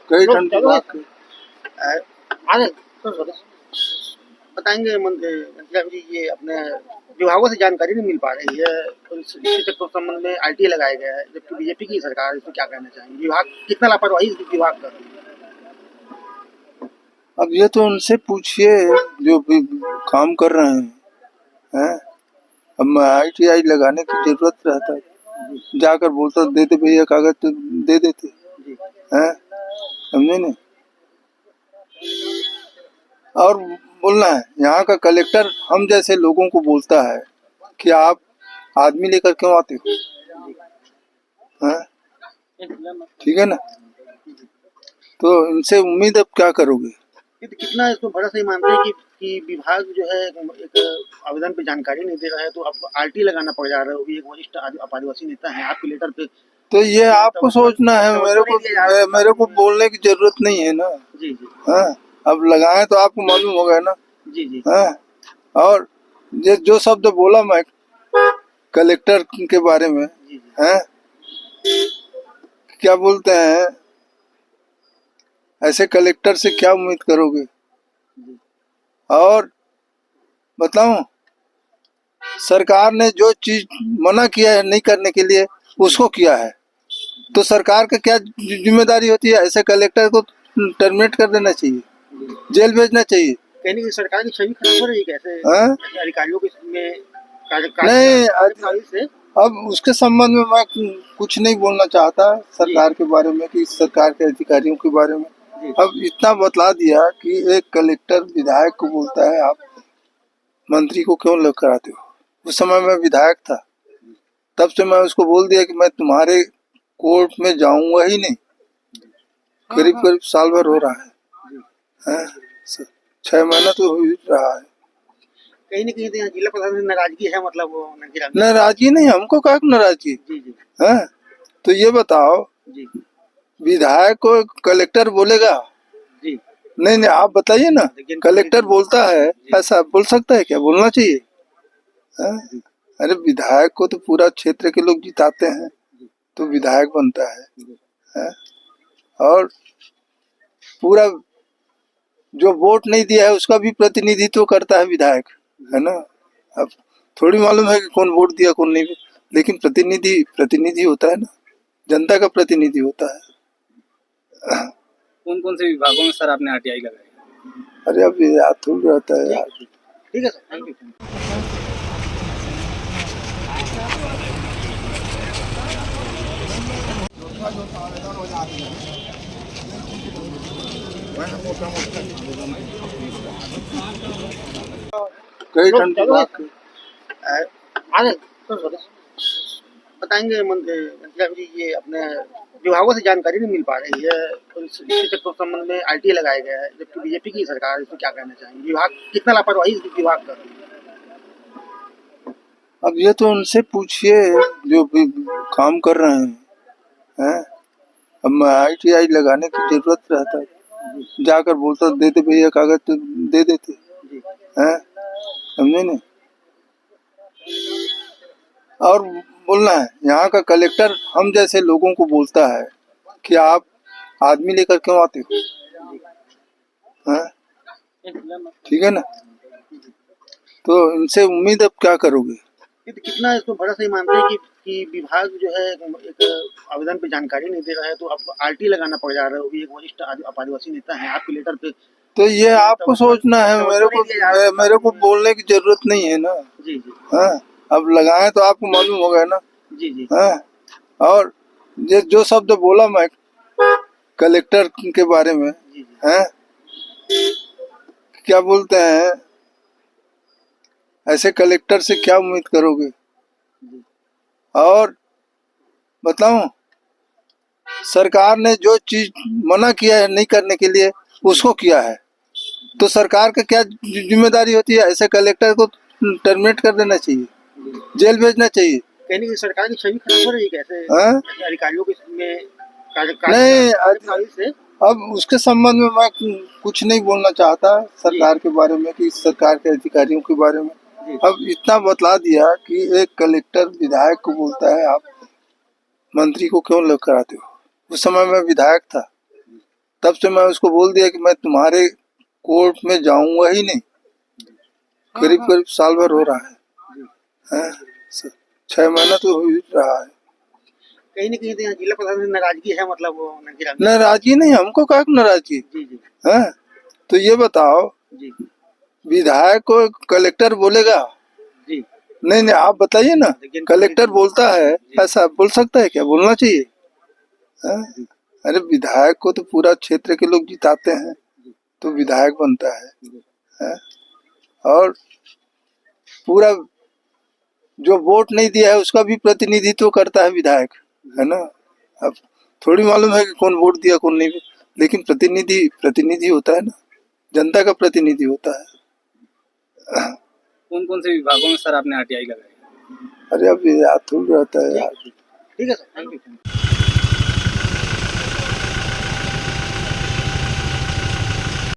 कई ठंड विभाग के बताएंगे मंत्री जी, ये अपने विभागों से जानकारी नहीं मिल पा रही है और इसी चक्कर के संबंध में आरटीआई लगाया गया है, जबकि बीजेपी की सरकार है। इसमें क्या कहना चाहेंगे? विभाग कितना लापरवाही इस विभाग का? अब ये तो उनसे पूछिए जो भी काम कर रहे हैं। अब आईटीआई लगाने की जरूरत रहता है, जाकर बोलता दे दे भैया कागज, तो दे देते हैं, समझे नहीं। और बोलना है यहाँ का कलेक्टर हम जैसे लोगों को बोलता है कि आप आदमी लेकर क्यों आते हो, ठीक है ना। तो इनसे उम्मीद अब क्या करोगे? कितना इसको भरोसा ही मानते हैं कि विभाग जो है एक आवेदन पे जानकारी नहीं दे रहा है, तो आपको आरटी लगाना पड़ जा रहा है। वो भी एक वरिष्ठ आदिवासी नेता है, आपके लेटर पे। तो ये आपको सोचना है, मेरे को बोलने की जरूरत नहीं है ना। जी जी। हाँ, अब लगाए तो आपको मालूम होगा ना। जी जी। हाँ, और ये जो शब्द बोला मैं कलेक्टर के बारे में, हैं, क्या बोलते हैं, ऐसे कलेक्टर से क्या उम्मीद करोगे? और बताऊं, सरकार ने जो चीज मना किया है नहीं करने के लिए उसको किया है, तो सरकार का क्या जिम्मेदारी होती है? ऐसे कलेक्टर को टर्मिनेट कर देना चाहिए, जेल भेजना चाहिए। कहने की सरकार की छवि खराब हो रही है कैसे अधिकारियों के में नहीं से? अब उसके संबंध में मैं कुछ नहीं बोलना चाहता सरकार के बारे में कि सरकार के अधिकारियों के बारे में। अब इतना बतला दिया कि एक कलेक्टर विधायक को बोलता है आप मंत्री को क्यों लग कराते हो। उस समय मैं विधायक था, तब से मैं उसको बोल दिया कि मैं तुम्हारे कोर्ट में जाऊंगा ही नहीं। करीब करीब साल भर हो रहा है, 6 महीना तो हो रहा है। कहीं न कहीं तो जिला प्रशासन से नाराजगी है, मतलब नाराजगी नहीं, हमको क्या नाराजगी है। तो ये बताओ, विधायक को कलेक्टर बोलेगा? जी नहीं नहीं, आप बताइए ना। कलेक्टर बोलता है, ऐसा बोल सकता है क्या? बोलना चाहिए। अरे विधायक को तो पूरा क्षेत्र के लोग जिताते हैं तो विधायक बनता है, और पूरा जो वोट नहीं दिया है उसका भी प्रतिनिधित्व करता है विधायक, है ना। अब थोड़ी मालूम है कि कौन वोट दिया कौन नहीं, लेकिन प्रतिनिधि होता है ना, जनता का प्रतिनिधि होता है। कौन कौन से विभागों में सर आपने आरटीआई लगाया? अरे अब याद थोड़ी रहता है यार। ठीक है सर, थैंक यू। कई ठंड विभाग के बताएंगे मंत्री जी, ये अपने विभागों से जानकारी नहीं मिल पा रही है और इसी चक्कर के संबंध में आरटीआई लगाया गया है, जबकि बीजेपी की सरकार है। इसमें क्या कहना चाहेंगे? विभाग कितना लापरवाही इस विभाग का? अब ये तो उनसे पूछिए जो भी काम कर रहे हैं। अब आईटीआई लगाने की जरूरत रहता है, जाकर बोलता दे दे भैया कागज, तो दे देते हैं, समझे नहीं। और बोलना है यहाँ का कलेक्टर हम जैसे लोगों को बोलता है कि आप आदमी लेकर क्यों आते हो, ठीक है ना। तो इनसे उम्मीद अब क्या करोगे? कितना इसको भरोसा ही मानते हैं कि विभाग जो है एक आवेदन पे जानकारी नहीं दे रहा है, तो आपको आरटी लगाना पड़ जा रहा है। वो भी एक वरिष्ठ आदिवासी नेता है, आपके लेटर पे। तो ये आपको सोचना है, मेरे को बोलने की जरूरत नहीं है ना। जी जी। हाँ, अब लगाए तो आपको मालूम होगा ना। जी जी। हाँ, और ये जो शब्द बोला मैं कलेक्टर के बारे में, हैं, क्या बोलते हैं, ऐसे कलेक्टर से क्या उम्मीद करोगे? और बताऊं, सरकार ने जो चीज मना किया है नहीं करने के लिए उसको किया है, तो सरकार का क्या जिम्मेदारी होती है? ऐसे कलेक्टर को टर्मिनेट कर देना चाहिए, जेल भेजना चाहिए। कहने की सरकार की छवि खराब हो रही है कैसे अधिकारियों के में नहीं से? अब उसके संबंध में मैं कुछ नहीं बोलना चाहता सरकार के बारे में कि सरकार के अधिकारियों के बारे में। अब इतना बतला दिया कि एक कलेक्टर विधायक को बोलता है आप मंत्री को क्यों लग कराते हो। उस समय मैं विधायक था, तब से मैं उसको बोल दिया कि मैं तुम्हारे कोर्ट में जाऊंगा ही नहीं। करीब करीब साल भर हो रहा है? 6 महीना तो हो ही रहा है। कहीं ना कहीं तो यहाँ जिला प्रशासन से नाराजगी है, मतलब वो नंगे राम नाराजगी नहीं, हमको क्या नाराजगी जी जी है? तो ये बताओ, जी विधायक को कलेक्टर बोलेगा? जी नहीं नहीं, आप बताइए ना। लेकिन कलेक्टर बोलता है ऐसा? बोल सकता है क्या? बोलना चाहिए? हैं? अरे विधायक को तो पूरा क्षेत्र के लोग जिताते हैं तो विधायक बनता है? और पूरा जो वोट नहीं दिया है उसका भी प्रतिनिधित्व करता है विधायक, है ना? अब थोड़ी मालूम है कि कौन वोट दिया कौन नहीं, लेकिन प्रतिनिधि होता है ना, जनता का प्रतिनिधि होता है। कौन कौन से विभागों में सर आपने आरटीआई लगाई? अरे अब याद थोड़ी रहता है यार। ठीक है सर, थैंक यू।